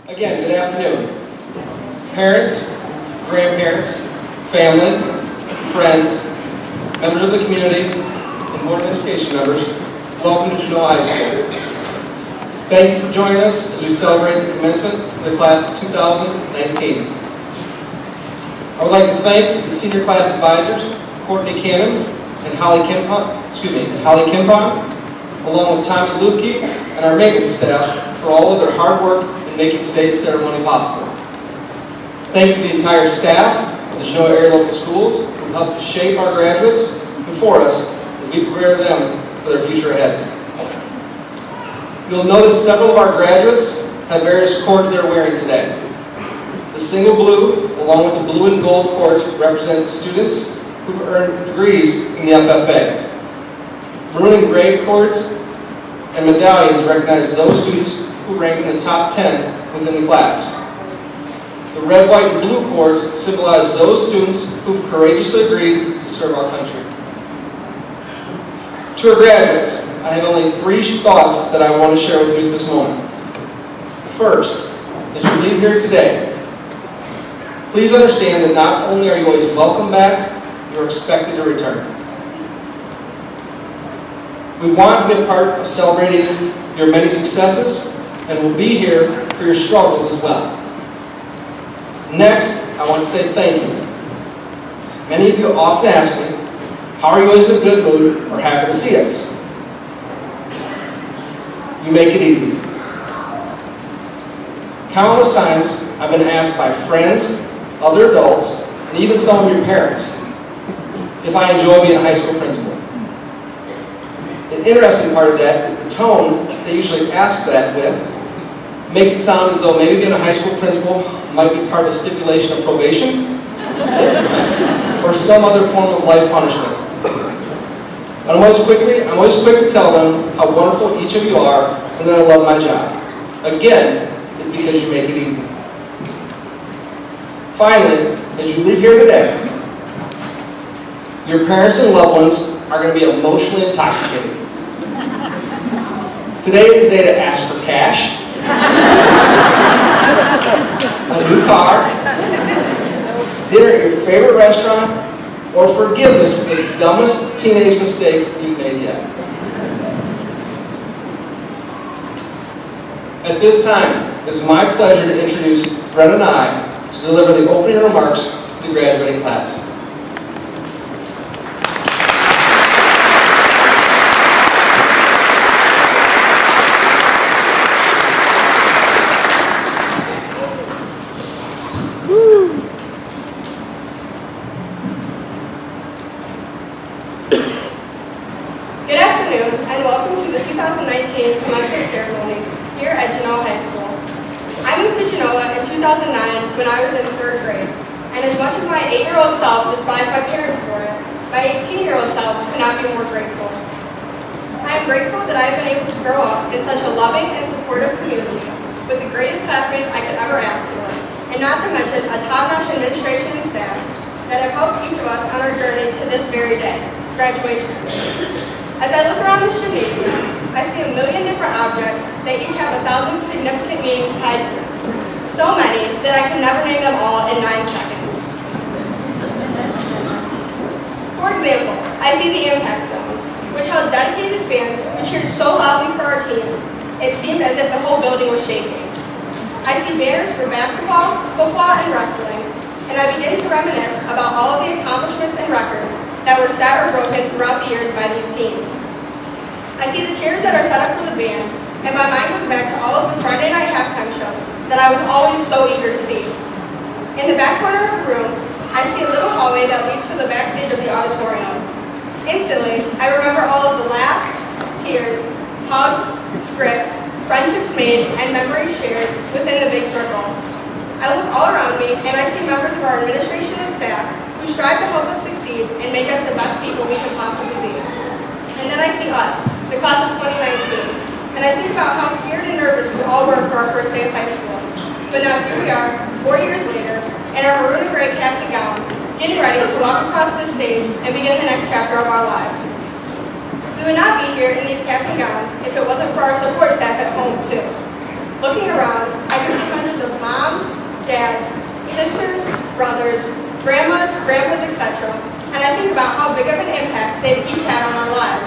Again, good afternoon. Parents, grandparents, family, friends, members of the community, and Board of Education members, welcome to Genoa High School. Thank you for joining us as we celebrate the commencement of the class of 2019. I would like to thank the senior class advisors, Courtney Cannon and Holly Kimpon, along with Tommy Lukey and our maintenance staff for all of their hard work in making today's ceremony possible. Thank you to the entire staff of the Genoa area local schools who helped to shape our graduates before us as we prepare them for their future ahead. You'll notice several of our graduates have various cords they're wearing today. The single blue, along with the blue and gold cords, represent students who've earned degrees in the FFA. Maroon and gray cords and medallions recognize those students who rank in the top 10 within the class. The red, white, and blue cords symbolize those students who courageously agreed to serve our country. To our graduates, I have only 3 thoughts that I want to share with you at this moment. First, as you leave here today, please understand that not only are you always welcome back, you're expected to return. We want to be a part of celebrating your many successes, and we'll be here for your struggles as well. Next, I want to say thank you. Many of you often ask me, how are you always in a good mood or happy to see us? You make it easy. Countless times, I've been asked by friends, other adults, and even some of your parents, if I enjoy being a high school principal. The interesting part of that is the tone they usually ask that with makes it sound as though maybe being a high school principal might be part of a stipulation of probation or some other form of life punishment. I'm always quick to tell them how wonderful each of you are and that I love my job. Again, it's because you make it easy. Finally, as you leave here today, your parents and loved ones are going to be emotionally intoxicated. Today is the day to ask for cash, a new car, dinner at your favorite restaurant, or forgiveness for the dumbest teenage mistake you've made yet. At this time, it is my pleasure to introduce Brett and I to deliver the opening remarks to the graduating class. Good afternoon, and welcome to the 2019 Commencement ceremony here at Genoa High School. I moved to Genoa in 2009 when I was in 3rd grade, and as much as my 8-year-old self despised my parents for it, my 18-year-old self could not be more grateful. I am grateful that I have been able to grow up in such a loving and supportive community with the greatest classmates I could ever ask for, and not to mention a top-notch administration and staff that have helped each of us on our journey to this very day, graduation. As I look around this gymnasium, I see a million different objects that each have 1,000 significant meanings tied to them. So many that I can never name them all in 9 seconds. For example, I see the impact zone, which held dedicated fans who cheered so loudly for our team, it seemed as if the whole building was shaking. I see banners for basketball, football, and wrestling, and I begin to reminisce about all of the accomplishments and records that were set or broken throughout the years by these teams. I see the chairs that are set up for the band, and my mind goes back to all of the Friday night halftime shows that I was always so eager to see. In the back corner of the room, I see a little hallway that leads to the backstage of the auditorium. Instantly, I remember all of the laughs, tears, hugs, scripts, friendships made, and memories shared within the big circle. I look all around me, and I see members of our administration and staff who strive to help us succeed and make us the best people we can possibly be. And then I see us, the class of 2019, and I think about how scared and nervous we all were for our first day of high school. But now here we are, 4 years later, in our maroon and gray caps and gowns, getting ready to walk across this stage and begin the next chapter of our lives. We would not be here in these caps and gowns if it wasn't for our support staff at home, too. Looking around, I can see hundreds of dads, sisters, brothers, grandmas, grandpas, etc. And I think about how big of an impact they've each had on our lives.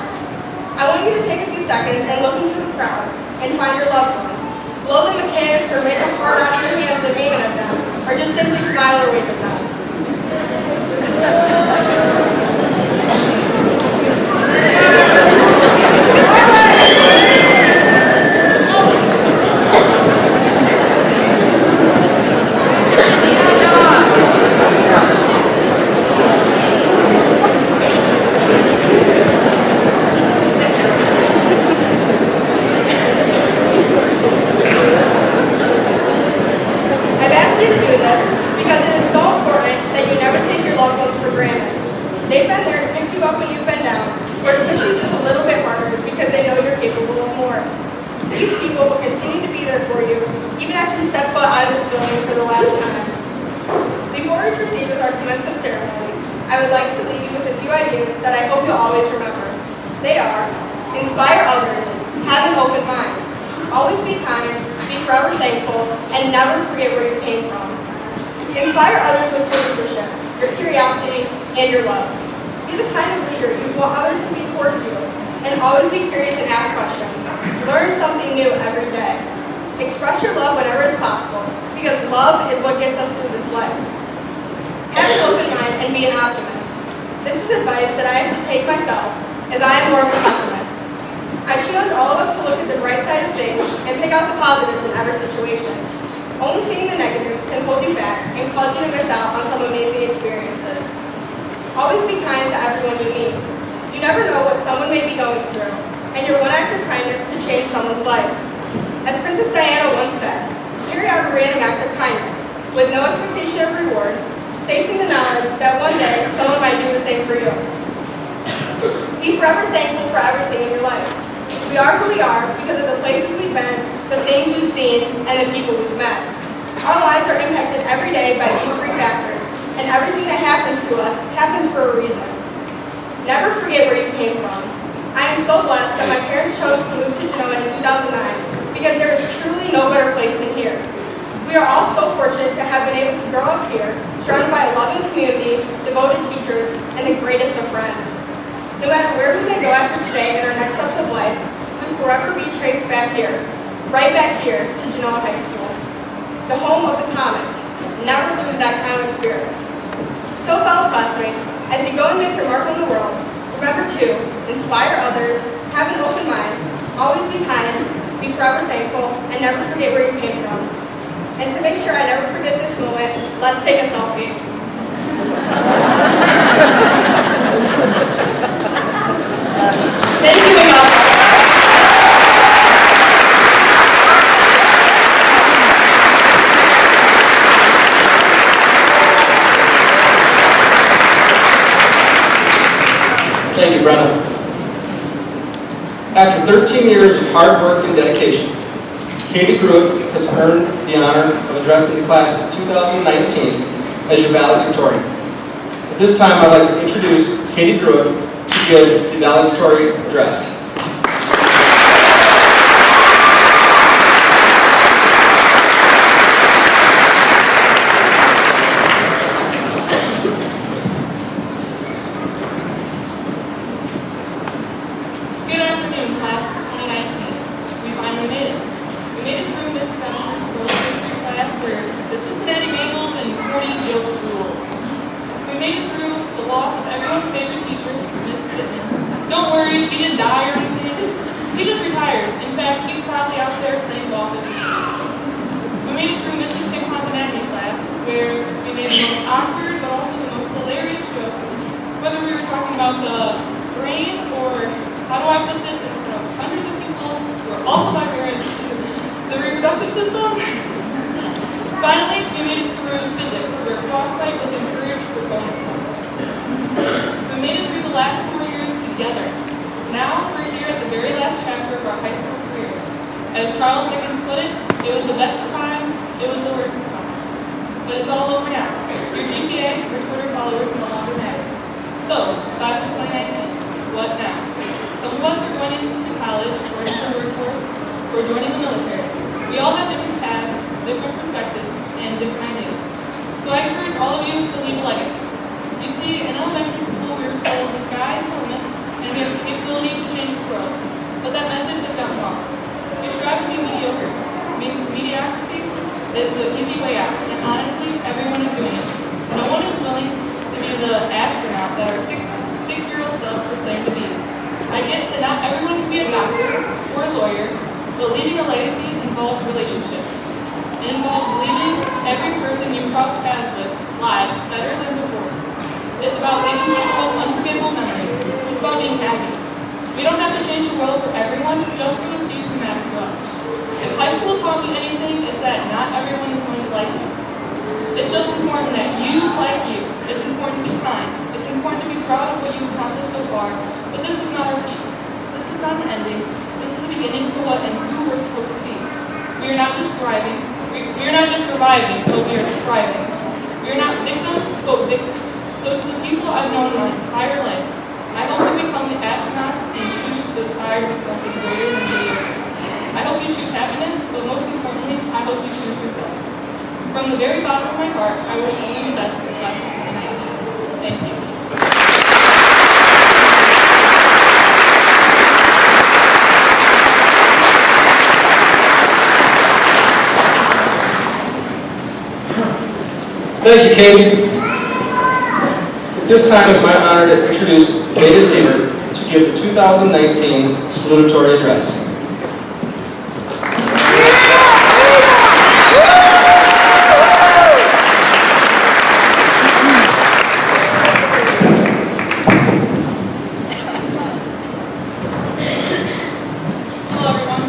I want you to take a few seconds and look into the crowd and find your loved ones. Blow them a kiss or make a heart out of your hands and wave it at them, or just simply smile or wave at them. I would like to leave you with a few ideas that I hope you'll always remember. They are: inspire others, have an open mind, always be kind, be forever thankful, and never forget where you came from. Inspire others with your leadership, your curiosity, and your love. Be the kind of leader you want others to be towards you, and always be curious and ask questions. Learn something new every day. Express your love whenever it's possible, because love is what gets us through this life. Have an open mind and be an optimist. This is advice that I have to take myself, as I am more of a pessimist. I challenge all of us to look at the bright side of things and pick out the positives in every situation. Only seeing the negatives can hold you back and cause you to miss out on some amazing experiences. Always be kind to everyone you meet. You never know what someone may be going through, and your one act of kindness could change someone's life. As Princess Diana once said, carry out a random act of kindness, with no expectation of reward, safe in the knowledge that one day someone might do the same for you. Be forever thankful for everything in your life. We are who we are because of the places we've been, the things we've seen, and the people we've met. Our lives are impacted every day by these three factors, and everything that happens to us happens for a reason. Never forget where you came from. I am so blessed that my parents chose to move to Genoa in 2009 because there is truly no better place than here. We are all so fortunate to have been able to grow up here, surrounded by a loving community, devoted teachers, and the greatest of friends. No matter where we may go after today in our next steps of life, we will forever be traced back here, right back here to Genoa High School, the home of the Commons. Never lose that common spirit. So, fellow classmates, as you go and make your mark on the world, remember to inspire others, have an open mind, always be kind, be forever thankful, and never forget where you came from. And to make sure I never forget this moment, let's take a selfie. Thank you, Miguel. Thank you, Brenna. After 13 years of hard work and dedication, Katie Gruitt has earned the honor of addressing the class of 2019 as your valedictorian. At this time, I'd like to introduce Katie Gruitt to give the valedictory address. Good afternoon, class of 2019. We finally made it. We made it through Miss Conferring's world history class where the Cincinnati Bengals and 40 jokes ruled. We made it through the loss of everyone's favorite teacher, Miss Pittman. Don't worry, he didn't die or anything. He just retired. In fact, he's probably out there playing golf at the beach. We made it through Mrs. Conferring's class where we made the most awkward but also the most hilarious jokes. Whether we were talking about the brain or how do I put this in front of hundreds of people who are also my parents, the reproductive system. Finally, we made it through physics, where frostbite was encouraged for bonus points. We made it through the last 4 years together. Now we're here at the very last chapter of our high school career. As Charles Dickens put it was the best of times, it was the worst of times. But it's all over now. Your GPA, your Twitter followers no longer matters. So, class of 2019, what now? Some of us are going into college, or into the workforce, or joining the military. We all have different paths, different perspectives, and different ideas. It's the easy way out, and honestly, everyone is doing it. No one is willing to be the astronaut that our six-year-old selves proclaim to be. I get that not everyone can be a doctor or a lawyer, but leaving a legacy involves relationships. It involves leaving every person you cross paths with lives better than before. It's about leaving people unforgettable memories. It's about being happy. We don't have to change the world for everyone, just for the few who matter to us. If high school taught me anything, it's that not everyone is going to like you. It's just important that you like you. It's important to be kind. It's important to be proud of what you've accomplished so far. But this is not our peak. This is not the ending. This is the beginning to what and who we're supposed to be. We are not just thriving. We are not just surviving, but we are thriving. We are not victims, but victors. So to the people I've known my entire life, I hope you become the astronauts and choose to aspire to something greater than you. I hope you choose happiness, but most importantly, I hope you choose yourself. From the very bottom of my heart, I wish only the best for this last night. Thank you. Thank you, Katie. At this time, it's my honor to introduce Veda Siebert to give the 2019 salutatory address. Hello, everyone.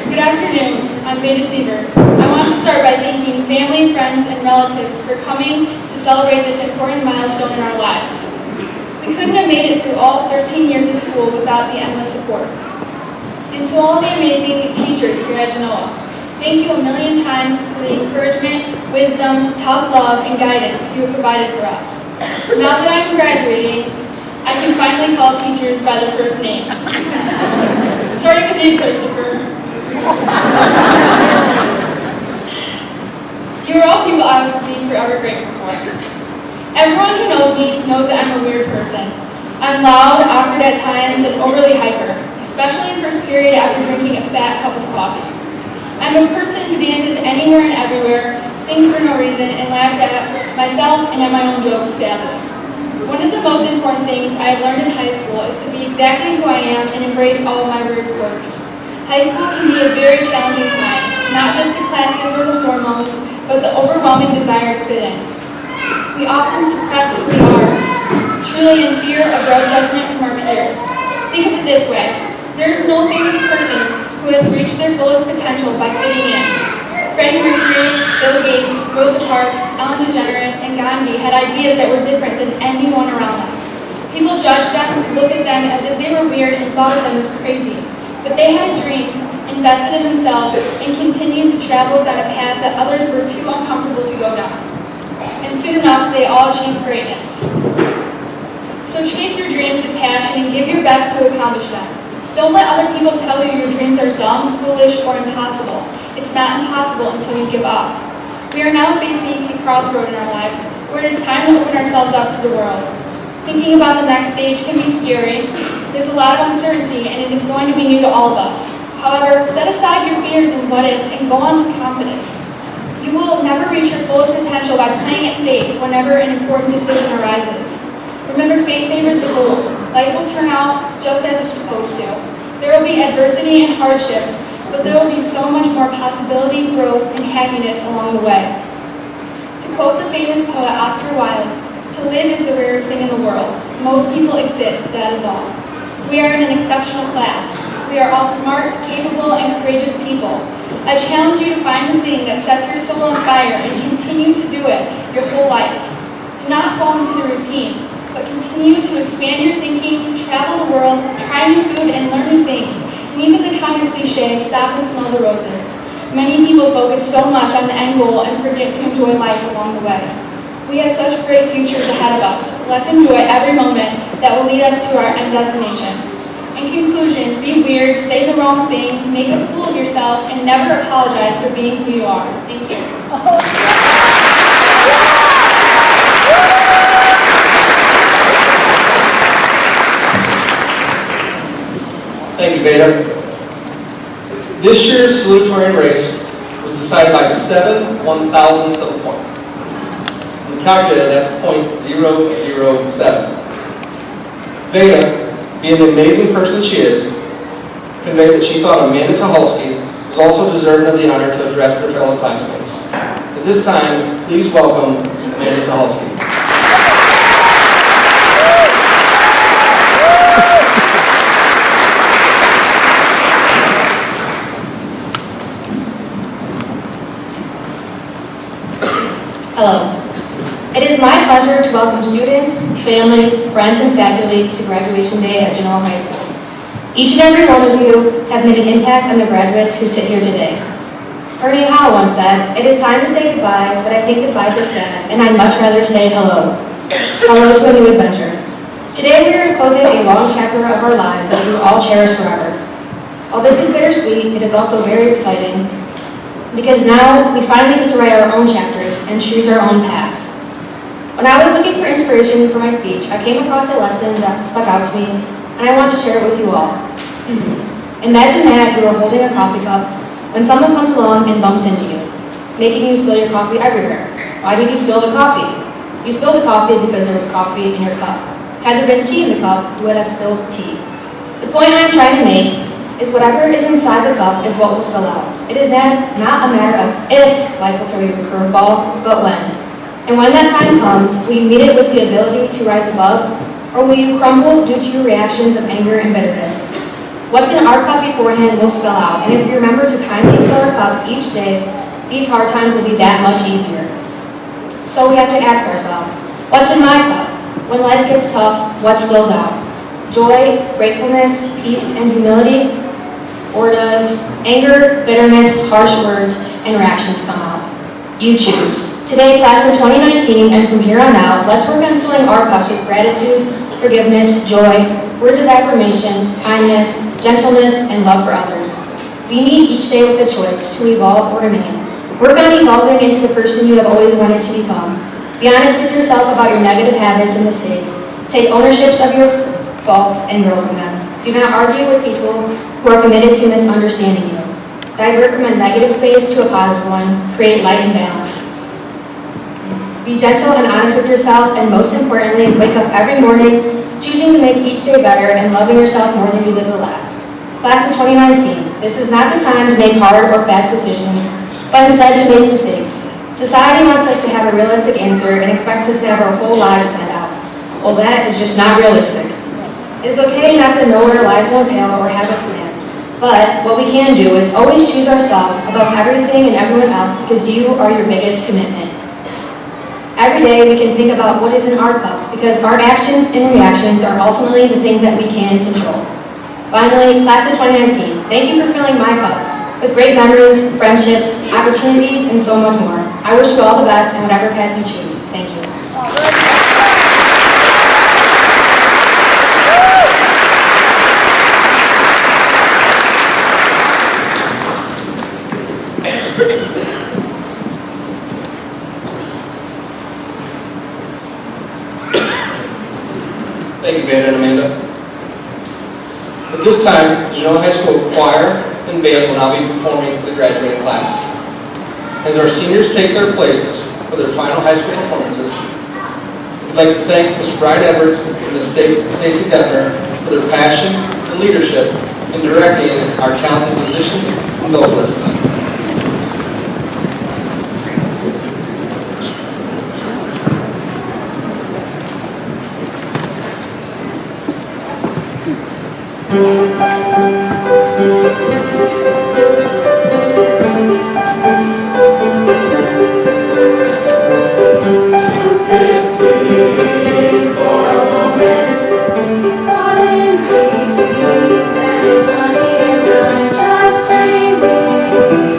Good afternoon. I'm Veda Siebert. I want to start by thanking family, friends, and relatives for coming to celebrate this important milestone in our lives. We couldn't have made it through all 13 years of school without the endless support. And to all the amazing teachers here at Genoa, thank you a million times for the encouragement, wisdom, tough love, and guidance you have provided for us. Now that I'm graduating, I can finally call teachers by their first names. Starting with you, Christopher. You are all people I will be forever grateful for. Everyone who knows me knows that I'm a weird person. I'm loud, awkward at times, and overly hyper, especially in first period after drinking a fat cup of coffee. I'm a person who dances anywhere and everywhere, sings for no reason, and laughs at myself and at my own jokes, sadly. One of the most important things I have learned in high school is to be exactly who I am and embrace all of my weird quirks. High school can be a very challenging time, not just the classes or the hormones, but the overwhelming desire to fit in. We often suppress who we are, truly in fear of road judgment from our peers. Think of it this way. There is no famous person who has reached their fullest potential by fitting in. Freddie Mercury, Bill Gates, Rosa Parks, Ellen DeGeneres, and Gandhi had ideas that were different than anyone around them. People judged them, looked at them as if they were weird, and thought of them as crazy. But they had a dream, invested in themselves, and continued to travel down a path that others were too uncomfortable to go down. And soon enough, they all achieved greatness. So chase your dreams with passion and give your best to accomplish them. Don't let other people tell you your dreams are dumb, foolish, or impossible. It's not impossible until you give up. We are now facing a crossroad in our lives where it is time to open ourselves up to the world. Thinking about the next stage can be scary. There's a lot of uncertainty, and it is going to be new to all of us. However, set aside your fears and what-ifs and go on with confidence. You will never reach your fullest potential by playing it safe whenever an important decision arises. Remember, fate favors the bold. Life will turn out just as it's supposed to. There will be adversity and hardships, but there will be so much more possibility, growth, and happiness along the way. To quote the famous poet Oscar Wilde, "To live is the rarest thing in the world. Most people exist, that is all." We are in an exceptional class. We are all smart, capable, and courageous people. I challenge you to find the thing that sets your soul on fire and continue to do it your whole life. Do not fall into the routine, but continue to expand your thinking, travel the world, try new food, and learn new things. And even the common cliche, stop and smell the roses. Many people focus so much on the end goal and forget to enjoy life along the way. We have such great futures ahead of us. Let's enjoy every moment that will lead us to our end destination. In conclusion, be weird, say the wrong thing, make a fool of yourself, and never apologize for being who you are. Thank you. Thank you, Veda. This year's salutatorian race was decided by 7 1,000ths of a point. On the calculator, that's .007. Veda, being the amazing person she is, conveyed that she thought Amanda Tucholsky was also deserving of the honor to address their fellow classmates. At this time, please welcome Amanda Tucholsky. Hello. It is my pleasure to welcome students, family, friends, and faculty to graduation day at Genoa High School. Each and every one of you have made an impact on the graduates who sit here today. Ernie Howe once said, "It is time to say goodbye, but I think goodbyes are sad, and I'd much rather say hello. Hello to a new adventure." Today we are closing a long chapter of our lives that we will all cherish forever. While this is bittersweet, it is also very exciting because now we finally get to write our own chapters and choose our own past. When I was looking for inspiration for my speech, I came across a lesson that stuck out to me, and I want to share it with you all. Imagine that you are holding a coffee cup when someone comes along and bumps into you, making you spill your coffee everywhere. Why did you spill the coffee? You spilled the coffee because there was coffee in your cup. Had there been tea in the cup, you would have spilled tea. The point I'm trying to make is whatever is inside the cup is what will spill out. It is not a matter of if life will throw you a curveball, but when. And when that time comes, will you meet it with the ability to rise above, or will you crumble due to your reactions of anger and bitterness? What's in our cup beforehand will spill out, and if we remember to kindly fill our cup each day, these hard times will be that much easier. So we have to ask ourselves, what's in my cup? When life gets tough, what spills out? Joy, gratefulness, peace, and humility? Or does anger, bitterness, harsh words, and reactions come out? You choose. Today, class of 2019, and from here on out, let's work on filling our cups with gratitude, forgiveness, joy, words of affirmation, kindness, gentleness, and love for others. We meet each day with a choice to evolve or remain. Work on evolving into the person you have always wanted to become. Be honest with yourself about your negative habits and mistakes. Take ownership of your faults and grow from them. Do not argue with people who are committed to misunderstanding you. Divert from a negative space to a positive one. Create light and balance. Be gentle and honest with yourself, and most importantly, wake up every morning choosing to make each day better and loving yourself more than you did the last. Class of 2019, this is not the time to make hard or fast decisions, but instead to make mistakes. Society wants us to have a realistic answer and expects us to have our whole lives planned out. Well, that is just not realistic. It's okay not to know where lies will entail or have a plan, but what we can do is always choose ourselves above everything and everyone else because you are your biggest commitment. Every day we can think about what is in our cups because our actions and reactions are ultimately the things that we can control. Finally, class of 2019, thank you for filling my cup with great memories, friendships, opportunities, and so much more. I wish you all the best in whatever path you choose. Thank you. Thank you, Veda and Amanda. At this time, the Genoa High School choir and band will now be performing for the graduating class. As our seniors take their places for their final high school performances, we'd like to thank Mr. Brian Edwards and Ms. Stacy Dettner for their passion and leadership in directing our talented musicians and vocalists. Just dreaming.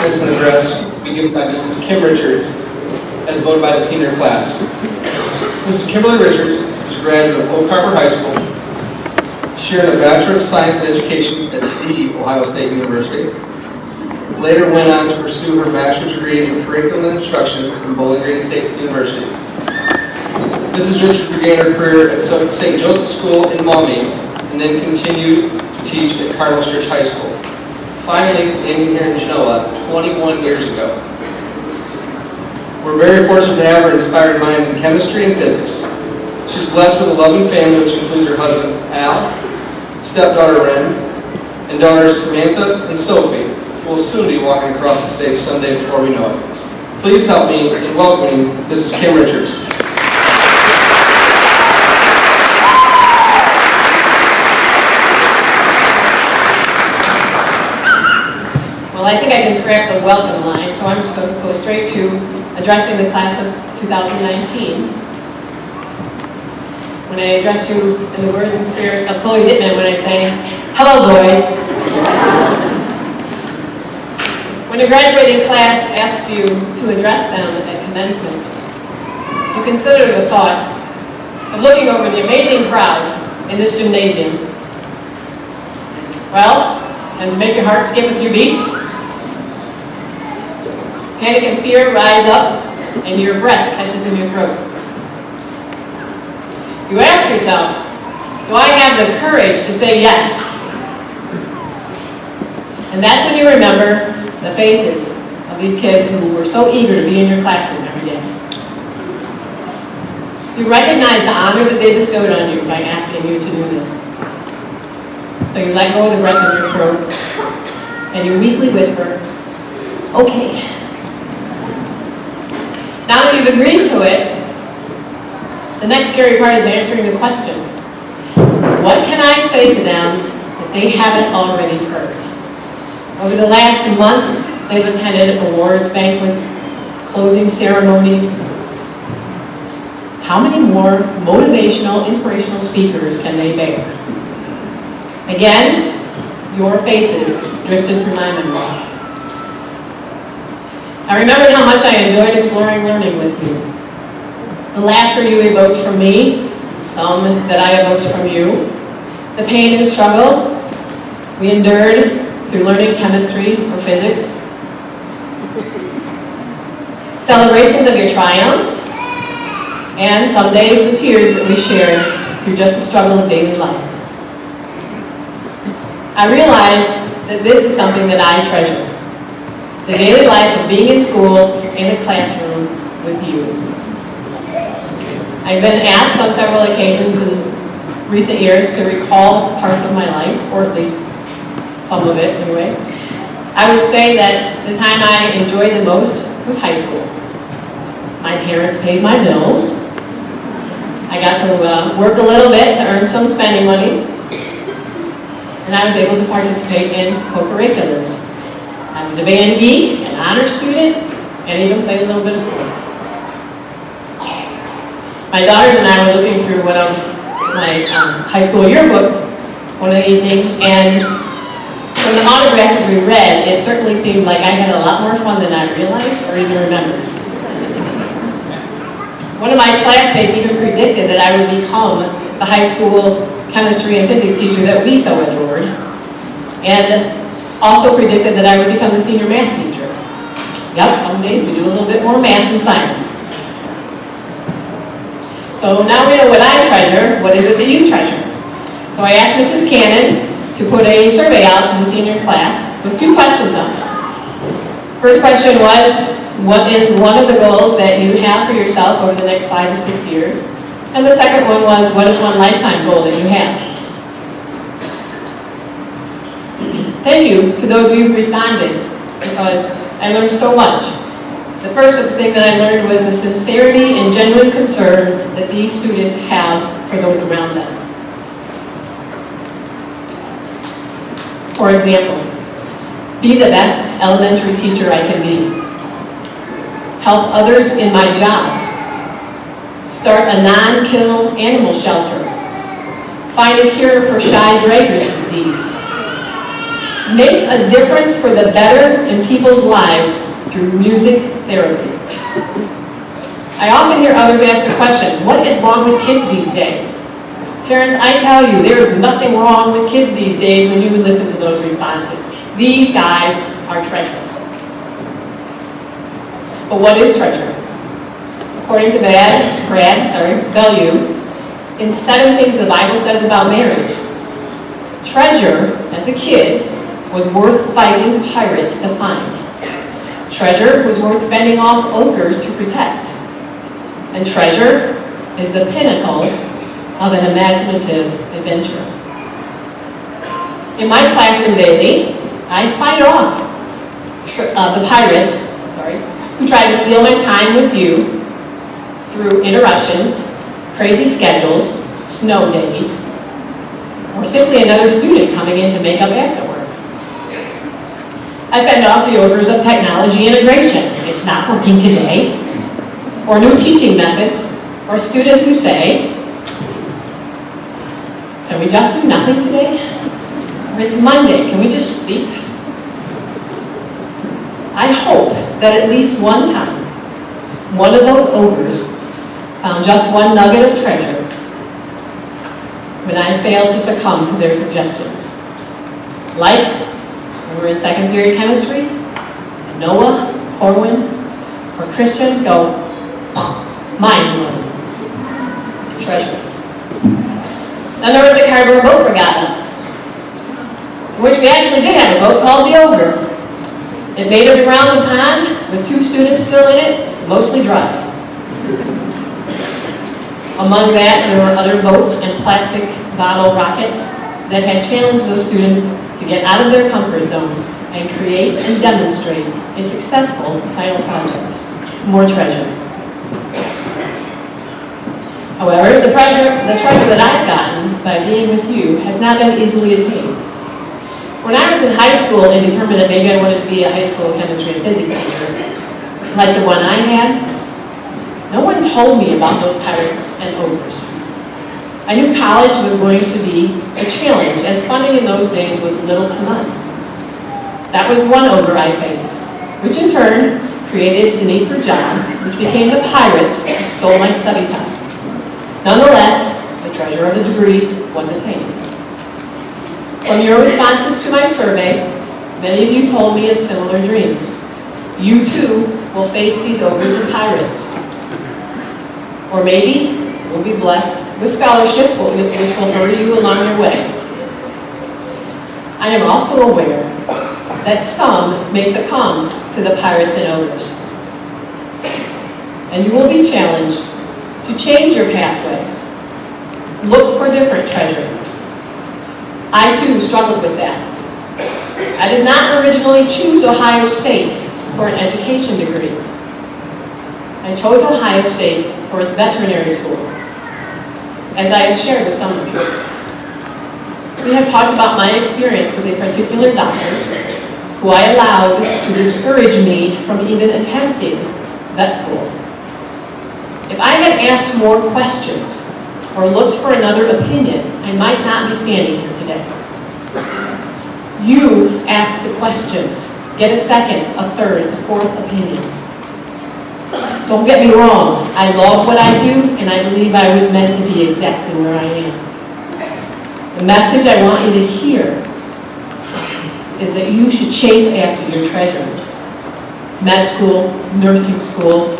Commencement address will be given by Mrs. Kim Richards, as voted by the senior class. Mrs. Kimberly Richards is a graduate of Oak Harbor High School. She earned a Bachelor of Science in Education at the Ohio State University. Later went on to pursue her master's degree in curriculum and instruction from Bowling Green State University. Mrs. Richards began her career at St. Joseph School in Maumee and then continued to teach at Cardinals Church High School, finally landing here in Genoa 21 years ago. We're very fortunate to have her inspired minds in chemistry and physics. She's blessed with a loving family, which includes her husband, Al, stepdaughter, Ren, and daughters, Samantha and Sophie, who will soon be walking across the stage someday before we know it. Please help me in welcoming Mrs. Kim Richards. Well, I think I can scrap the welcome line, so I'm just going to go straight to addressing the class of 2019. When I address you in the words and spirit of Chloe Dittman when I say, hello, boys. When a graduating class asks you to address them at commencement, you consider the thought of looking over the amazing crowd in this gymnasium. Well, does it make your heart skip a few beats? Panic and fear rise up, and your breath catches in your throat. You ask yourself, do I have the courage to say yes? And that's when you remember the faces of these kids who were so eager to be in your classroom every day. You recognize the honor that they bestowed on you by asking you to do this. So you let go of the breath in your throat, and you weakly whisper, okay. Now that you've agreed to it, the next scary part is answering the question. What can I say to them that they haven't already heard? Over the last month, they've attended awards, banquets, closing ceremonies. How many more motivational, inspirational speakers can they bear? Again, your faces drifted through my memory. I remembered how much I enjoyed exploring learning with you. The laughter you evoked from me, some that I evoked from you, the pain and struggle we endured through learning chemistry or physics, celebrations of your triumphs, and some days the tears that we shared through just the struggle of daily life. I realized that this is something that I treasure. The daily life of being in school, in a classroom, with you. I've been asked on several occasions in recent years to recall parts of my life, or at least some of it anyway. I would say that the time I enjoyed the most was high school. My parents paid my bills. I got to work a little bit to earn some spending money. And I was able to participate in co-curriculars. I was a band geek, an honor student, and even played a little bit of sports. My daughters and I were looking through one of my high school yearbooks one evening, and from the autographs that we read, it certainly seemed like I had a lot more fun than I realized or even remembered. One of my classmates even predicted that I would become the high school chemistry and physics teacher that we so adored, and also predicted that I would become the senior math teacher. Yep, some days we do a little bit more math than science. So now we know what I treasure. What is it that you treasure? So I asked Mrs. Cannon to put a survey out to the senior class with 2 questions on it. First question was, what is one of the goals that you have for yourself over the next 5 to 6 years? And the second one was, what is one lifetime goal that you have? Thank you to those of you who responded, because I learned so much. The first thing that I learned was the sincerity and genuine concern that these students have for those around them. For example, be the best elementary teacher I can be. Help others in my job. Start a non-kill animal shelter. Find a cure for shy Drager's disease. Make a difference for the better in people's lives through music therapy. I often hear others ask the question, what is wrong with kids these days? Parents, I tell you, there is nothing wrong with kids these days when you listen to those responses. These guys are treasures. But what is treasure? According to Bellew, in 7 things the Bible says about marriage, treasure, as a kid, was worth fighting pirates to find. Treasure was worth fending off ogres to protect. And treasure is the pinnacle of an imaginative adventure. In my classroom daily, I fight off the pirates, who try to steal my time with you through interruptions, crazy schedules, snow days, or simply another student coming in to make up absent work. I fend off the ogres of technology integration. It's not working today. Or new teaching methods, or students who say, can we just do nothing today? Or it's Monday, can we just sleep? I hope that at least one time, one of those ogres found just one nugget of treasure when I failed to succumb to their suggestions. Like, when we were in 2nd period chemistry, and Noah, Corwin, or Christian go, mind-blowing. Treasure. Then there was the cardboard boat regatta. which we actually did have a boat called the Ogre. It made it around the pond with 2 students still in it, mostly dry. Among that, there were other boats and plastic bottle rockets that had challenged those students to get out of their comfort zone and create and demonstrate a successful final project. More treasure. However, the treasure that I've gotten by being with you has not been easily attained. When I was in high school and determined that maybe I wanted to be a high school chemistry and physics teacher, like the one I had, no one told me about those pirates and ogres. I knew college was going to be a challenge, as funding in those days was little to none. That was one ogre I faced, which in turn created the need for jobs, which became the pirates that stole my study time. Nonetheless, the treasure of the degree was attained. From your responses to my survey, many of you told me of similar dreams. You too will face these ogres and pirates. Or maybe you'll be blessed with scholarships which will hurry you along your way. I am also aware that some may succumb to the pirates and ogres. And you will be challenged to change your pathways. Look for different treasure. I too struggled with that. I did not originally choose Ohio State for an education degree. I chose Ohio State for its veterinary school, as I have shared with some of you. We have talked about my experience with a particular doctor who I allowed to discourage me from even attempting vet school. If I had asked more questions or looked for another opinion, I might not be standing here today. You ask the questions. Get a second, a third, a fourth opinion. Don't get me wrong. I love what I do, and I believe I was meant to be exactly where I am. The message I want you to hear is that you should chase after your treasure. Med school, nursing school,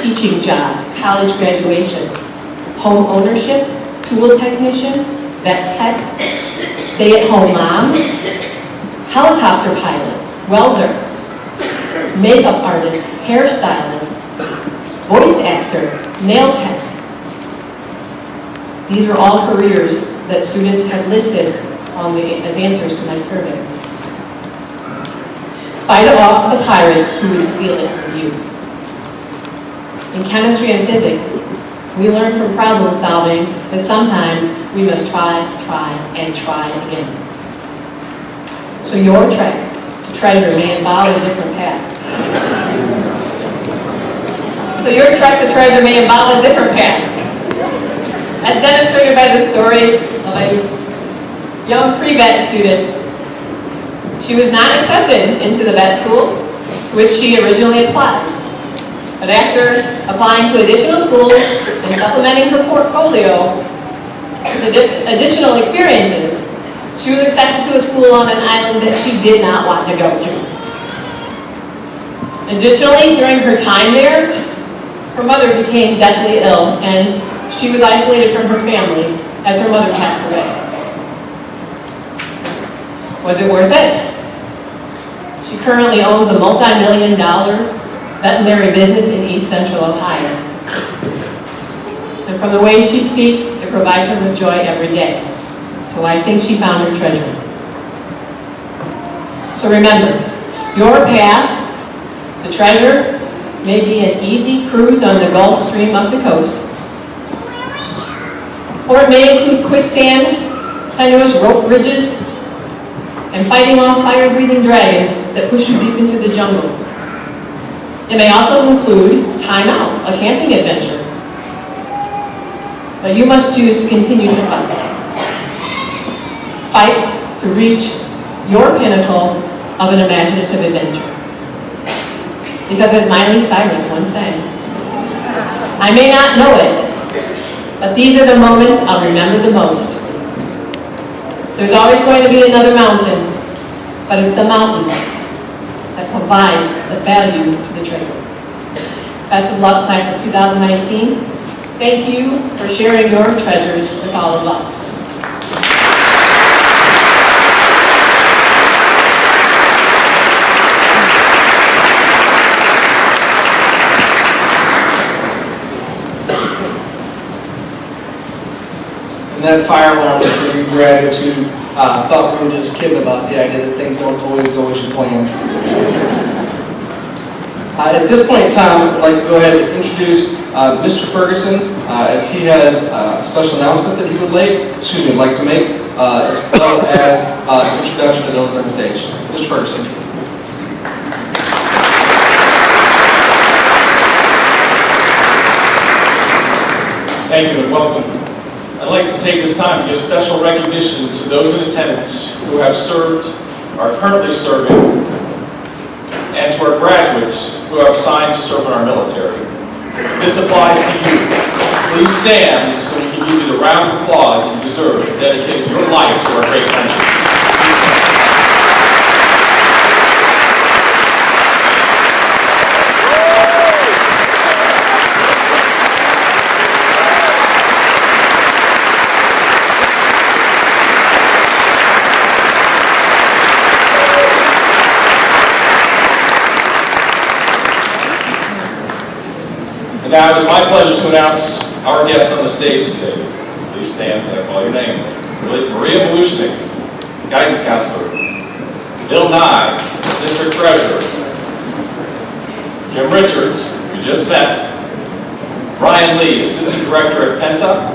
teaching job, college graduation, home ownership, tool technician, vet tech, stay-at-home mom, helicopter pilot, welder, makeup artist, hairstylist, voice actor, nail tech. These are all careers that students have listed as answers to my survey. Fight off the pirates who would steal it from you. In chemistry and physics, we learn from problem solving that sometimes we must try, and try again. So your trek to treasure may involve a different path. As demonstrated by the story of a young pre-vet student. She was not accepted into the vet school, which she originally applied. But after applying to additional schools and supplementing her portfolio with additional experiences, she was accepted to a school on an island that she did not want to go to. Additionally, during her time there, her mother became deathly ill and she was isolated from her family as her mother passed away. Was it worth it? She currently owns a multi-million-dollar veterinary business in East Central Ohio. And from the way she speaks, it provides her with joy every day. So I think she found her treasure. So remember, your path to treasure may be an easy cruise on the Gulf Stream up the coast, or it may include quicksand, tenuous rope bridges, and fighting off fire-breathing dragons that push you deep into the jungle. It may also include time out, a camping adventure. But you must choose to continue to fight. Fight to reach your pinnacle of an imaginative adventure. Because as Miley Cyrus once sang, I may not know it, but these are the moments I'll remember the most. There's always going to be another mountain, but it's the mountain that provides the value to the treasure. Best of luck, class of 2019. Thank you for sharing your treasures with all of us. that fire alarm was for you graduates who thought we were just kidding about the idea that things don't always go as you plan. At this point in time, I'd like to go ahead and introduce Mr. Ferguson, as he has a special announcement that he would like to make, as well as an introduction to those on stage. Mr. Ferguson. Thank you and welcome. I'd like to take this time to give special recognition to those in attendance who have served, are currently serving, and to our graduates who have signed to serve in our military. This applies to you. Please stand so we can give you the round of applause that you deserve for dedicating your life to our great country. And now it is my pleasure to announce our guests on the stage today. Please stand as I call your name. Maria Belushnik, Guidance Counselor. Bill Nye, District Treasurer. Jim Richards, we just met. Brian Lee, Assistant Director at Penta.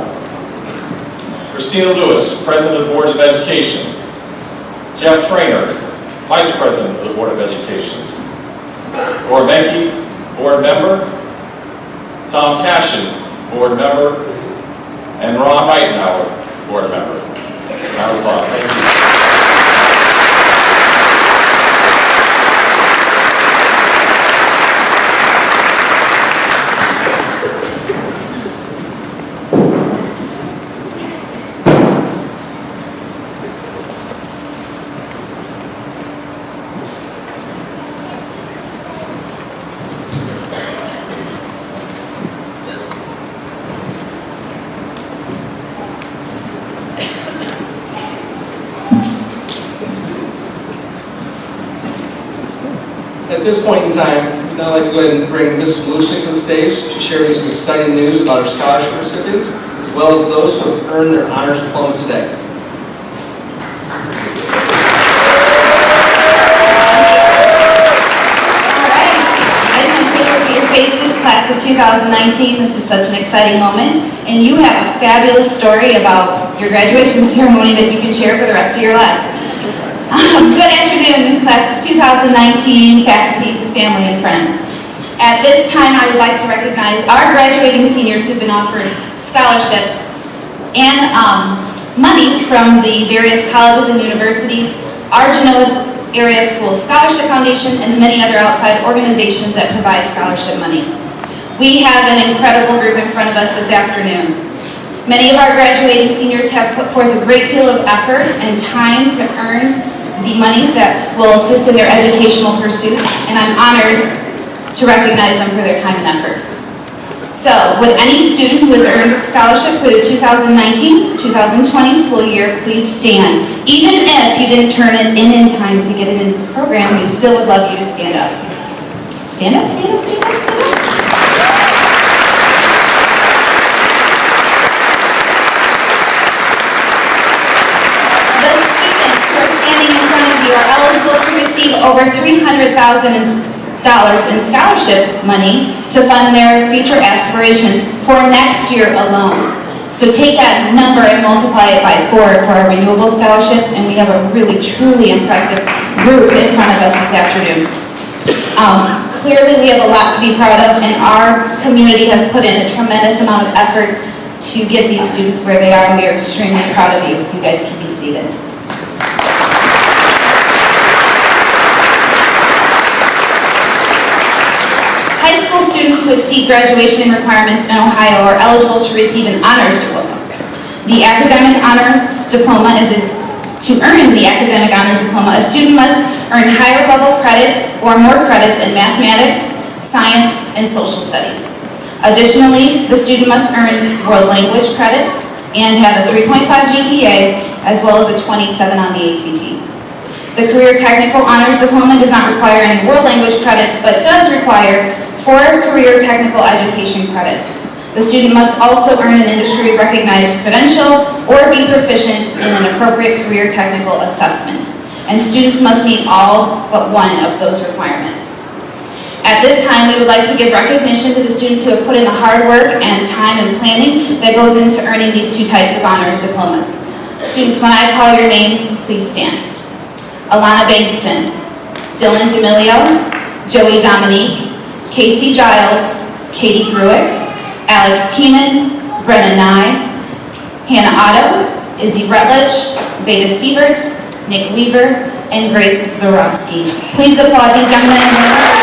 Christina Lewis, President of the Board of Education. Jeff Traynor, Vice President of the Board of Education. Laura Menke, Board Member. Tom Cashin, Board Member, and Ron Reitenauer, Board Member. Round of applause. Thank you. At this point in time, I'd now like to go ahead and bring Ms. Belushnik to the stage to share with you some exciting news about our scholarship recipients, as well as those who have earned their honors diploma today. Class of 2019, this is such an exciting moment, and you have a fabulous story about your graduation ceremony that you can share for the rest of your life. Good afternoon, class of 2019, faculty, family, and friends. At this time, I would like to recognize our graduating seniors who've been offered scholarships and monies from the various colleges and universities, our Genoa Area School Scholarship Foundation, and many other outside organizations that provide scholarship money. We have an incredible group in front of us this afternoon. Many of our graduating seniors have put forth a great deal of effort and time to earn the monies that will assist in their educational pursuits, and I'm honored to recognize them for their time and efforts. So, would any student who has earned a scholarship for the 2019-2020 school year please stand? Even if you didn't turn it in time to get it in the program, we still would love you to stand up. Stand up, stand up, stand up, stand up. The students who are standing in front of you are eligible to receive over $300,000 in scholarship money to fund their future aspirations for next year alone. So take that number and multiply it by 4 for our renewable scholarships, and we have a really, truly impressive group in front of us this afternoon. Clearly, we have a lot to be proud of, and our community has put in a tremendous amount of effort to get these students where they are, and we are extremely proud of you. You guys can be seated. High school students who exceed graduation requirements in Ohio are eligible to receive an honors diploma. The academic honors diploma is to earn the academic honors diploma, a student must earn higher level credits or more credits in mathematics, science, and social studies. Additionally, the student must earn world language credits and have a 3.5 GPA as well as a 27 on the ACT. The Career Technical Honors Diploma does not require any world language credits, but does require 4 career technical education credits. The student must also earn an industry-recognized credential or be proficient in an appropriate career technical assessment. And students must meet all but one of those requirements. At this time, we would like to give recognition to the students who have put in the hard work and time and planning that goes into earning these two types of honors diplomas. Students, when I call your name, please stand. Alana Bankston, Dylan D'Amelio, Joey Dominique, Casey Giles, Katie Gruick, Alex Keenan, Brenna Nye, Hannah Otto, Izzy Rutledge, Veda Siebert, Nick Weaver, and Grace Zorowski. Please applaud these young men and women.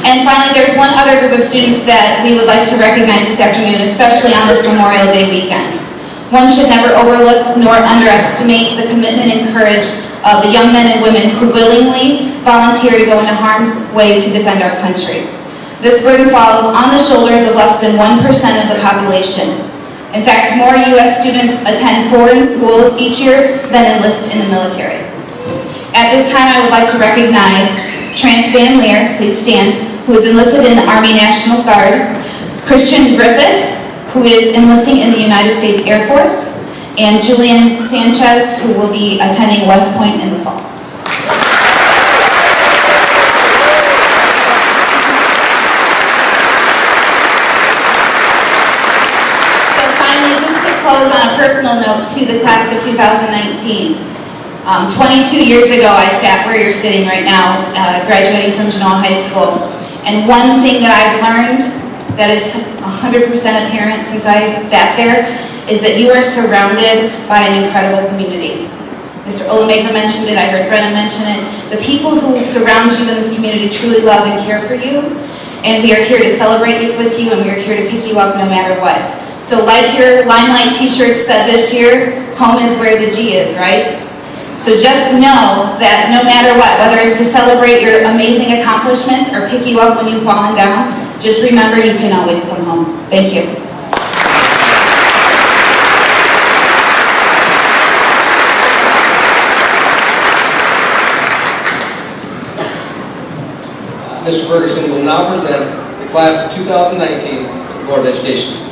And finally, there's one other group of students that we would like to recognize this afternoon, especially on this Memorial Day weekend. One should never overlook nor underestimate the commitment and courage of the young men and women who willingly volunteer to go into harm's way to defend our country. This burden falls on the shoulders of less than 1% of the population. In fact, more U.S. students attend foreign schools each year than enlist in the military. At this time, I would like to recognize Trance Van Leer, please stand, who is enlisted in the Army National Guard, Christian Griffith, who is enlisting in the United States Air Force, and Julian Sanchez, who will be attending West Point in the fall. So finally, just to close on a personal note to the class of 2019. 22 years ago, I sat where you're sitting right now, graduating from Genoa High School. And one thing that I've learned that is 100% apparent since I sat there is that you are surrounded by an incredible community. Mr. Olemaker mentioned it, I heard Brennan mention it. The people who surround you in this community truly love and care for you. And we are here to celebrate with you, and we are here to pick you up no matter what. So like your Limelight t-shirt said this year, home is where the G is, right? So just know that no matter what, whether it's to celebrate your amazing accomplishments or pick you up when you've fallen down, just remember you can always come home. Thank you. Mr. Ferguson will now present the class of 2019 to the Board of Education.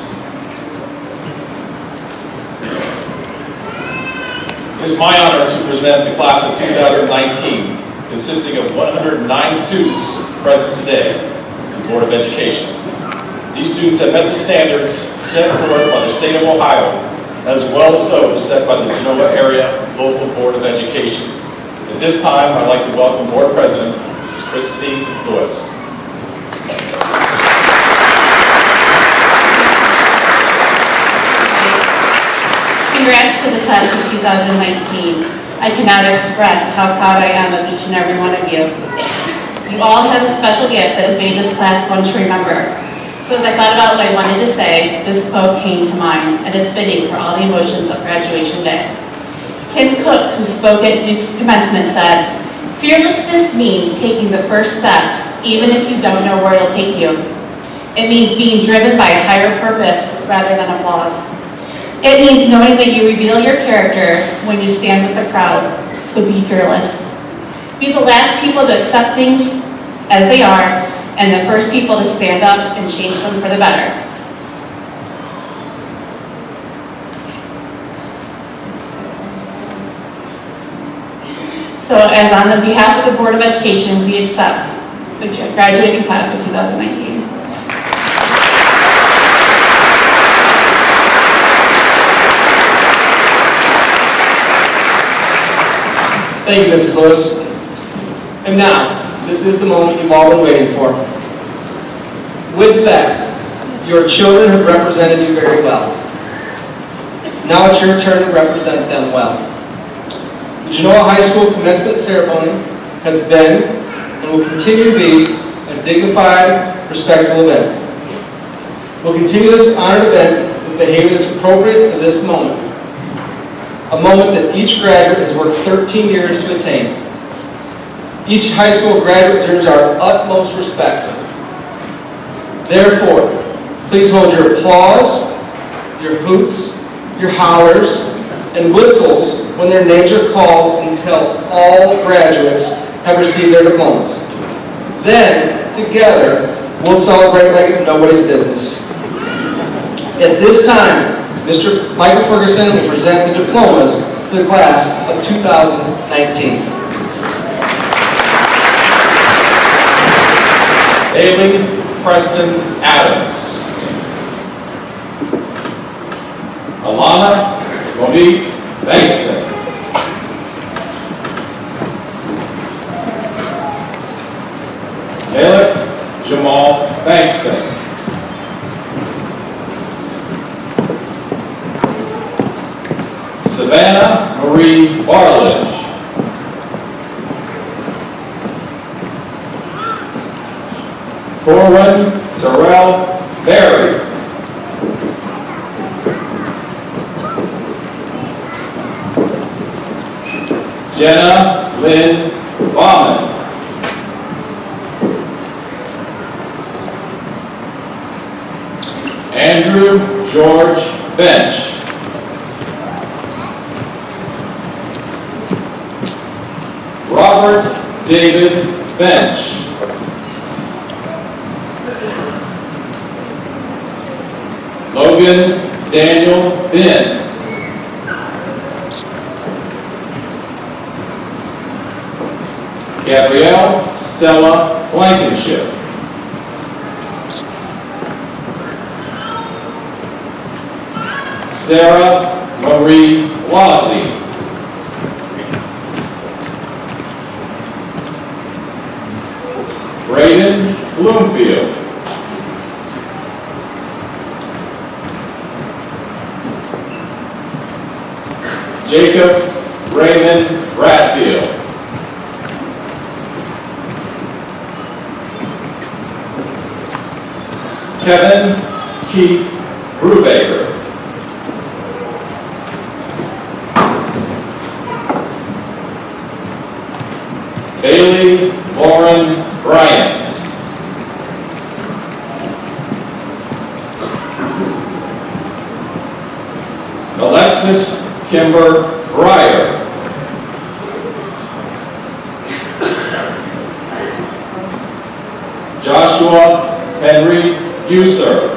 It is my honor to present the class of 2019, consisting of 109 students present today in the Board of Education. These students have met the standards set forth by the state of Ohio, as well as those set by the Genoa Area Local Board of Education. At this time, I'd like to welcome Board President, Mrs. Christy Lewis. Congrats to the class of 2019. I cannot express how proud I am of each and every one of you. You all have a special gift that has made this class one to remember. So as I thought about what I wanted to say, this quote came to mind, and it's fitting for all the emotions of graduation day. Tim Cook, who spoke at Commencement, said, "Fearlessness means taking the first step, even if you don't know where it'll take you. It means being driven by a higher purpose rather than applause. It means knowing that you reveal your character when you stand with the crowd, so be fearless. Be the last people to accept things as they are, and the first people to stand up and change them for the better." So as on the behalf of the Board of Education, we accept the graduating class of 2019. Thank you, Mrs. Lewis. And now, this is the moment you've all been waiting for. With that, your children have represented you very well. Now it's your turn to represent them well. The Genoa High School commencement ceremony has been and will continue to be a dignified, respectful event. We'll continue this honored event with behavior that's appropriate to this moment. A moment that each graduate has worked 13 years to attain. Each high school graduate deserves our utmost respect. Therefore, please hold your applause, your hoots, your hollers, and whistles when their names are called until all graduates have received their diplomas. Then, together, we'll celebrate like it's nobody's business. At this time, Mr. Michael Ferguson will present the diplomas to the class of 2019. Bailey Preston Adams. Alana Monique Bankston. Alec Jamal Bankston. Savannah Marie Barledge. Corwin Terrell Berry. Jenna Lynn Baumann. Andrew George Bench. Robert David Bench. Logan Daniel Bin. Gabrielle Stella Blankenship. Sarah Marie Wazzy. Braden Bloomfield. Jacob Raymond Bradfield. Kevin Keith Brubaker. Bailey Lauren Bryant. Alexis Kimber Breyer. Joshua Henry User.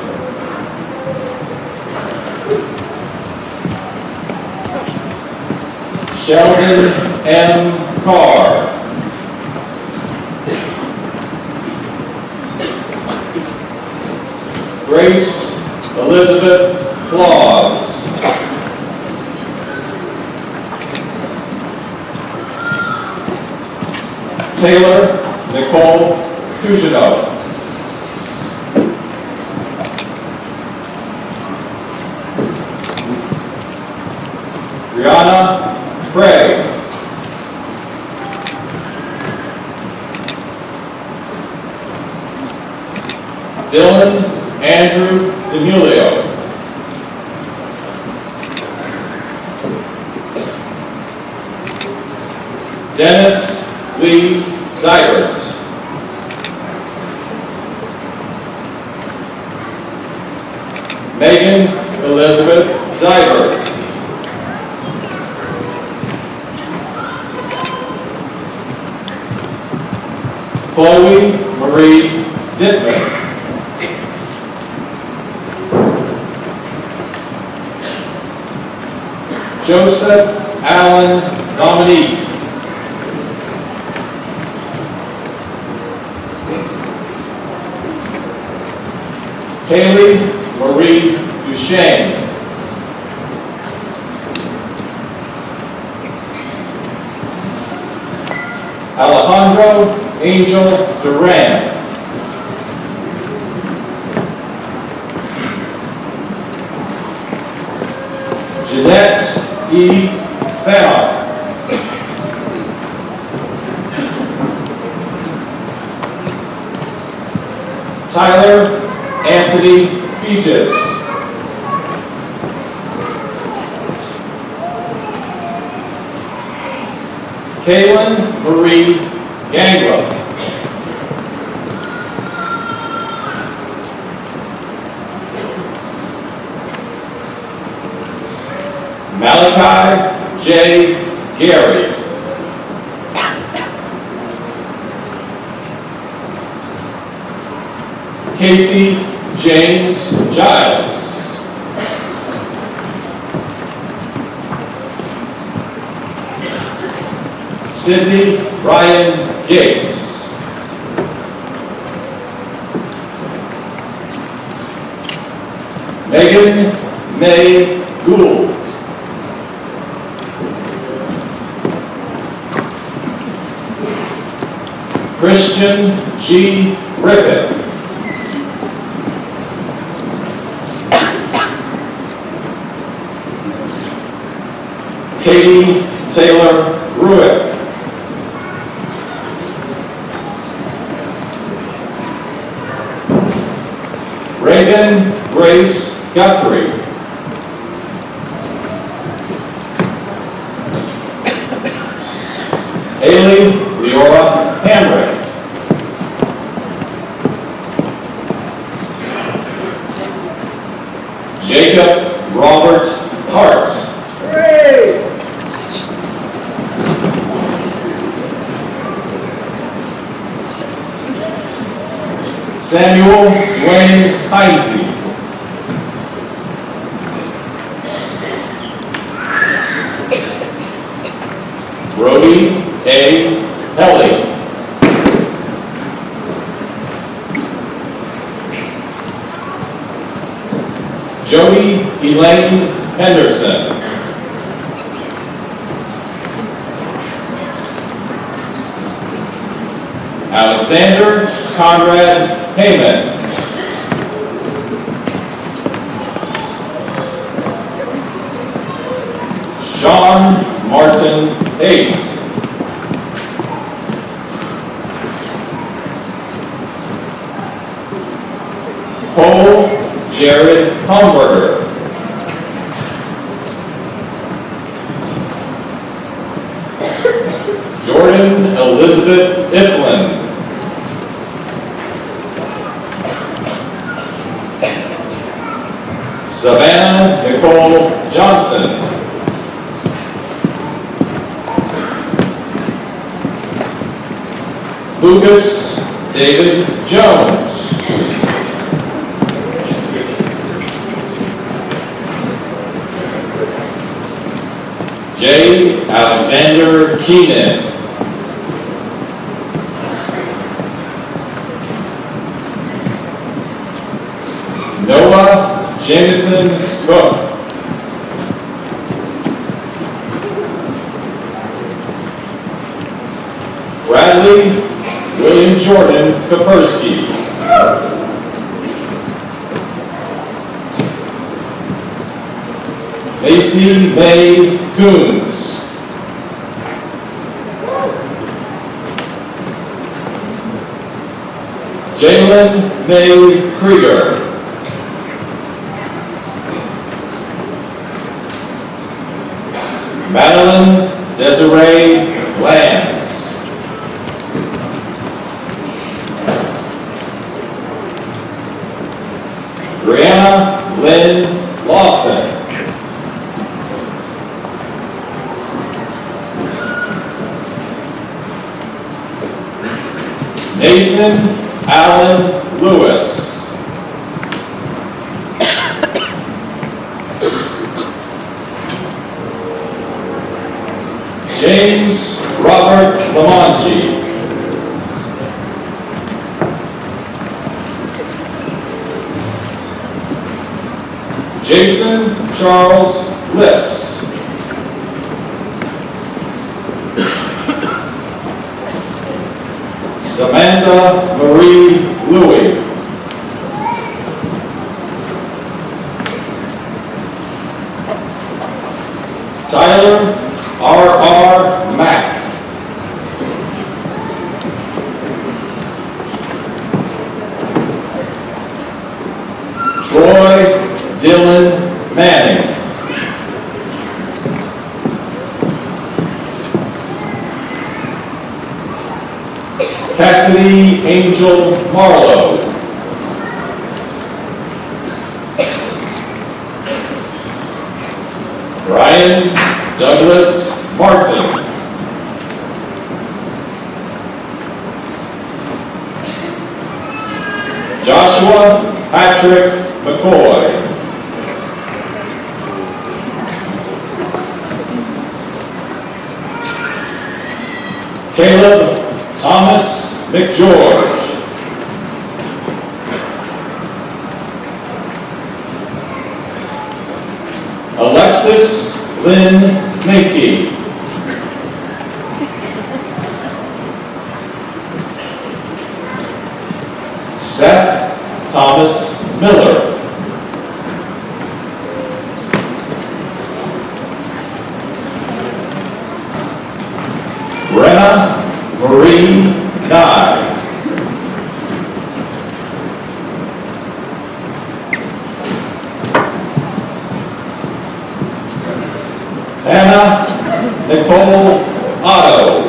Sheldon M. Carr. Grace Elizabeth Claus. Taylor Nicole Cugino. Brianna Craig. Dylan Andrew Demulio. Dennis Lee Divers. Megan Elizabeth Divers. Chloe Marie Dittman. Joseph Allen Dominique. Haley Marie Duchesne. Alejandro Angel Duran. Jeanette E. Fennel. Tyler Anthony Peaches. Kaylin Marie Gangla. Malachi J. Gary. Casey James Giles. Sydney Ryan Gates. Megan May Gould. Christian G. Griffith. Katie Taylor Ruick. Reagan Grace Guthrie. Haley Leora Hamrick. Jacob Robert Hart. Samuel Wayne Heinze. Brody A. Helly. Jody Elaine Henderson. Alexander Conrad Heyman. Sean Martin Hayes. Cole Jared Humberger. Jordan Elizabeth Iflin. Savannah Nicole Johnson. Lucas David Jones. J. Alexander Keenan. Noah Jameson Cook. Bradley William Jordan Kapersky. Macy May Coons. Jalen May Krieger. Madeline Desiree Lance. Brianna Lynn Lawson. Nathan Allen Lewis. James Robert Lamonji. Jason Charles Lips. Samantha Marie Louie. Tyler R.R. Mack. Troy Dylan Manning. Cassidy Angel Marlowe. Ryan Douglas Martin. Joshua Patrick McCoy. Caleb Thomas McGeorge. Alexis Lynn Minky. Seth Thomas Miller. Brenna Marie Nye. Anna Nicole Otto.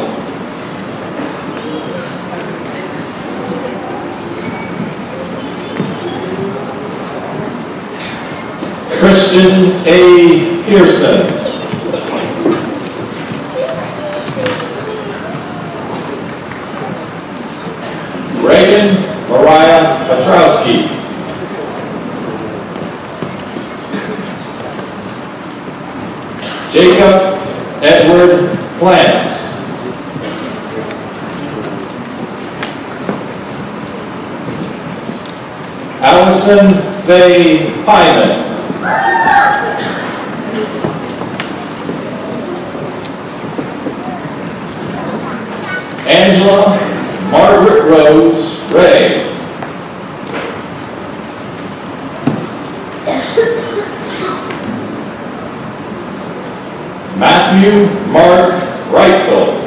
Christian A. Pearson. Reagan Mariah Petrowski. Jacob Edward Plants. Allison Faye Hyman. Angela Margaret Rose Ray. Matthew Mark Reitzel.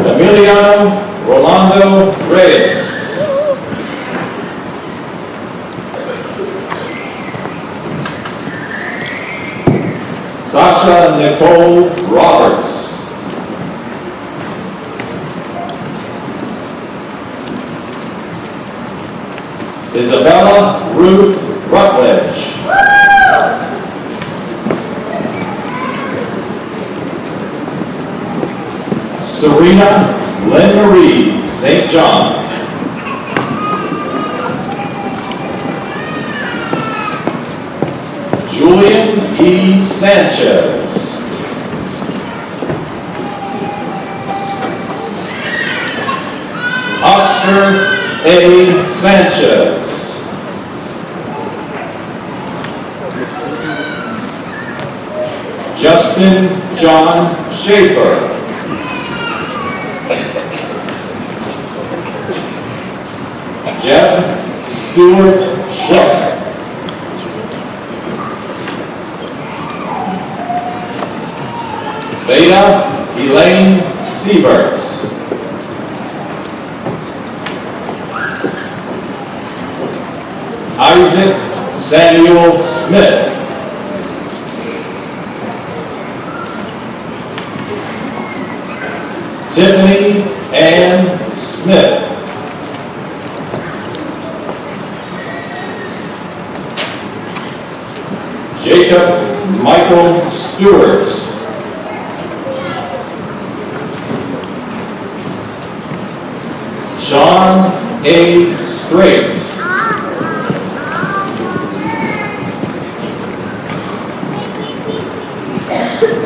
Emiliano Rolando Reyes. Sasha Nicole Roberts. Isabella Ruth Rutledge. Serena Lynn Marie St. John. Julian E. Sanchez. Oscar A. Sanchez. Justin John Schaefer. Jeff Stewart Shook. Beta Elaine Siebert. Isaac Samuel Smith. Tiffany Ann Smith. Jacob Michael Stewart. Sean A. Strait.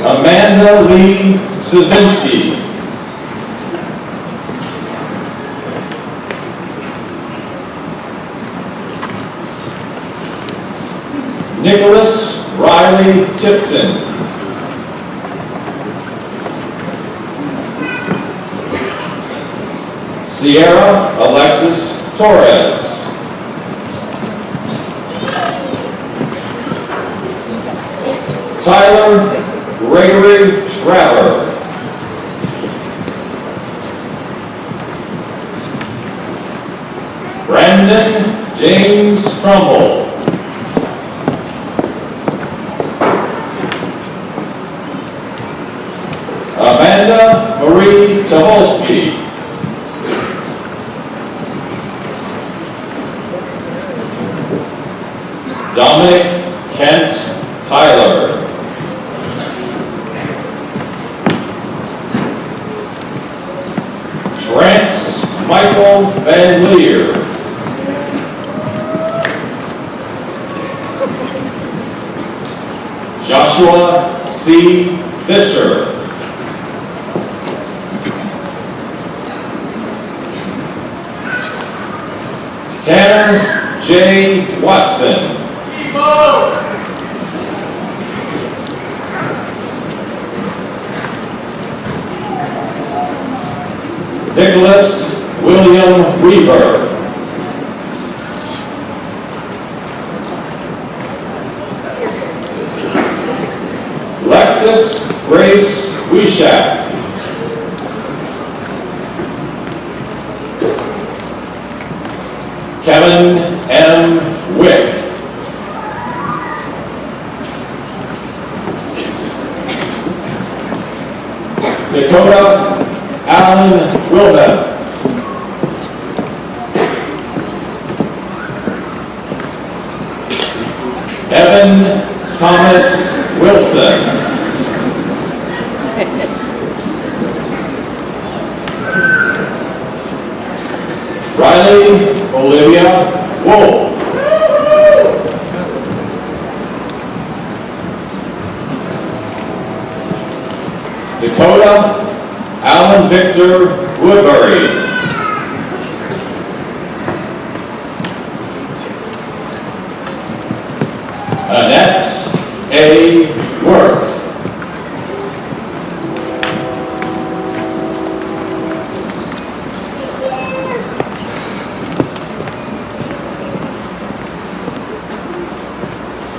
Amanda Lee Szynski. Nicholas Riley Tipton. Sierra Alexis Torres. Tyler Gregory Traver. Brandon James Crumble. Amanda Marie Toholsky. Dominic Kent Tyler. Trance Michael Van Leer. Joshua C. Fisher. Tanner J. Watson. Nicholas William Weaver. Lexus Grace Wishak. Kevin M. Wick. Dakota Allen Wilhelm. Evan Thomas Wilson. Riley Olivia Wolf. Dakota Alan Victor Woodbury. Annette A. Work.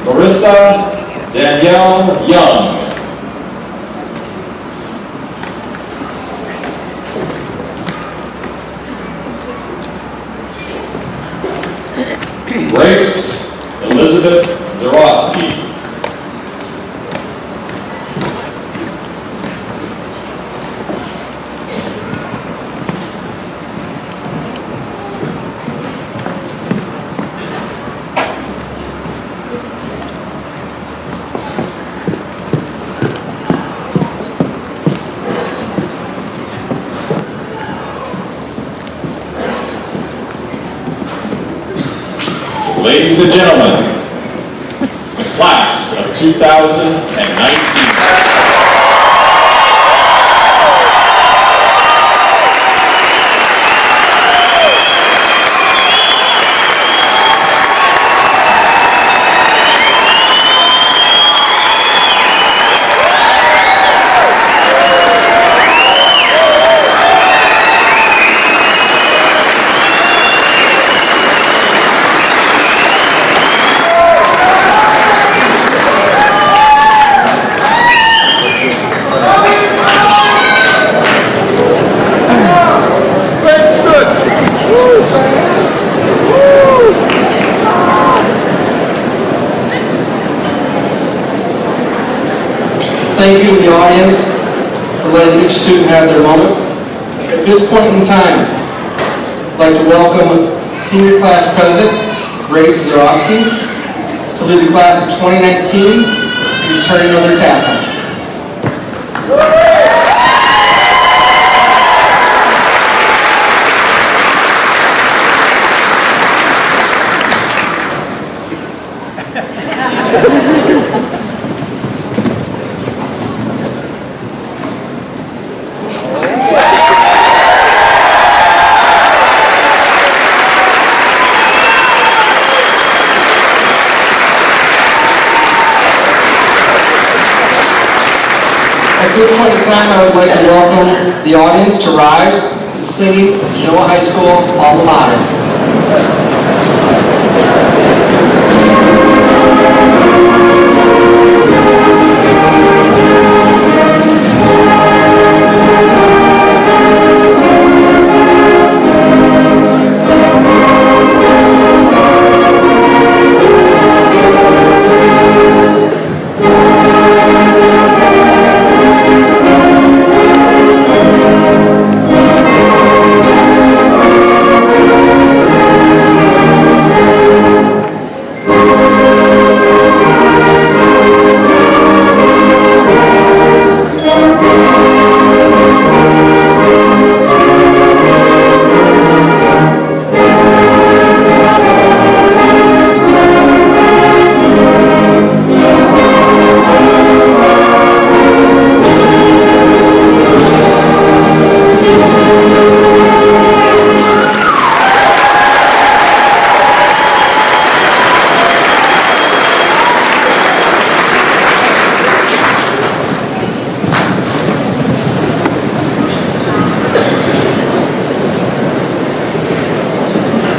Marissa Danielle Young. Grace Elizabeth Zarowski. Ladies and gentlemen, the class of 2019. Thank you to the audience for letting each student have their moment. At this point in time, I'd like to welcome Senior Class President Grace Zarowski to lead the class of 2019 in turning over the tassel. At this point in time, I would like to welcome the audience to rise for the singing of Genoa High School alma mater.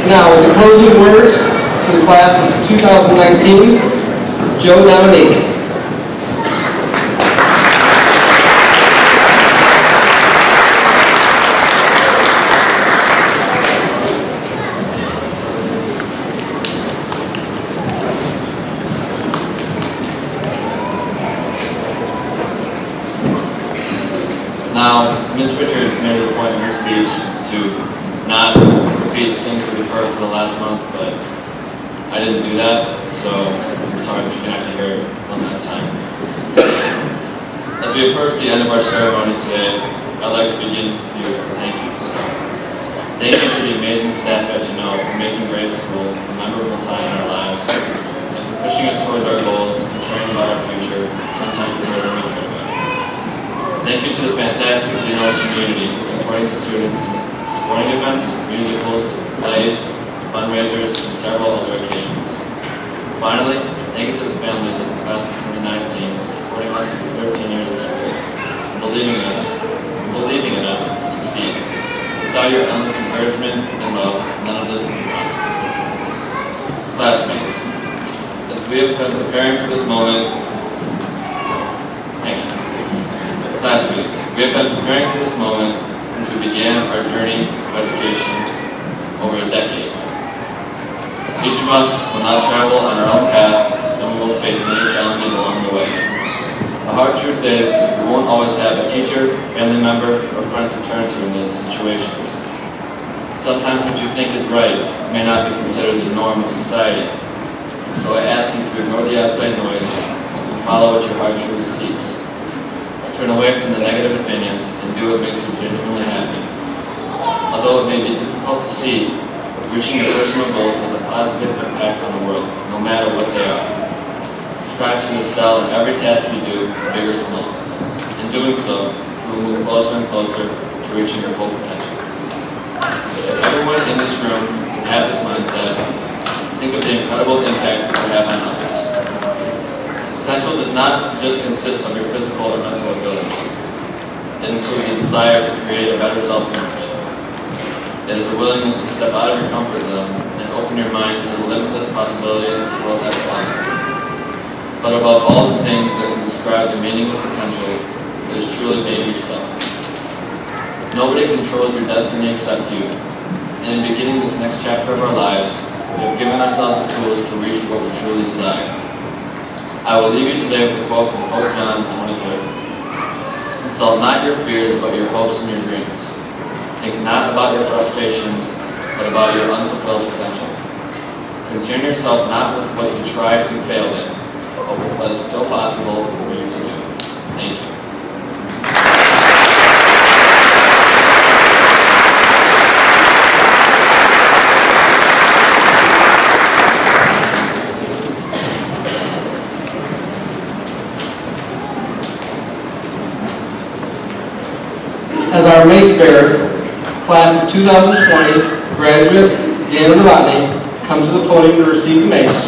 Now, with the closing words to the class of 2019, Joe Dominique. Now, Ms. Richards made it a point in her speech to not repeat the things that we've heard for the last month, but I didn't do that, so I'm sorry, but you're going to have to hear it one last time. As we approach the end of our ceremony today, I'd like to begin with a few thank yous. Thank you to the amazing staff at Genoa for making grade school a memorable time in our lives, and for pushing us towards our goals and caring about our future, sometimes more than we could have. Thank you to the fantastic Genoa community for supporting the students in sporting events, musicals, plays, fundraisers, and several other occasions. Finally, thank you to the families of the class of 2019 for supporting us for 13 years of school and believing in us to succeed. Without your endless encouragement and love, none of this would be possible. Classmates, as we have been preparing for this moment, Classmates, we have been preparing for this moment since we began our journey of education over a decade. Each of us will now travel on our own path, and we will face many challenges along the way. The hard truth is, we won't always have a teacher, family member, or friend to turn to in those situations. Sometimes what you think is right may not be considered the norm of society. So I ask you to ignore the outside noise and follow what your heart truly seeks. Turn away from the negative opinions and do what makes you genuinely happy. Although it may be difficult to see, reaching your personal goals has a positive impact on the world, no matter what they are. Strive to excel in every task you do, big or small. In doing so, you will move closer and closer to reaching your full potential. If everyone in this room can have this mindset, think of the incredible impact it will have on others. Potential does not just consist of your physical or mental abilities. It includes the desire to create a better self-image. It is a willingness to step out of your comfort zone and open your mind to the limitless possibilities this world has to offer. But above all the things that can describe the meaning of potential, it is truly being yourself. Nobody controls your destiny except you. And in beginning this next chapter of our lives, we have given ourselves the tools to reach what we truly desire. I will leave you today with a quote from Pope John XXIII. Consult not your fears, but your hopes and your dreams. Think not about your frustrations, but about your unfulfilled potential. Concern yourself not with what you tried and failed in, but with what is still possible for you to do. Thank you. As our mace bearer, class of 2020 graduate Daniel Novotny comes to the podium to receive the mace,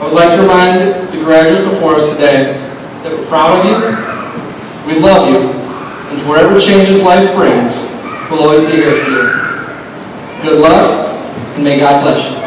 I would like to remind the graduates before us today that we're proud of you, we love you, and whatever changes life brings, we'll always be here for you. Good luck, and may God bless you.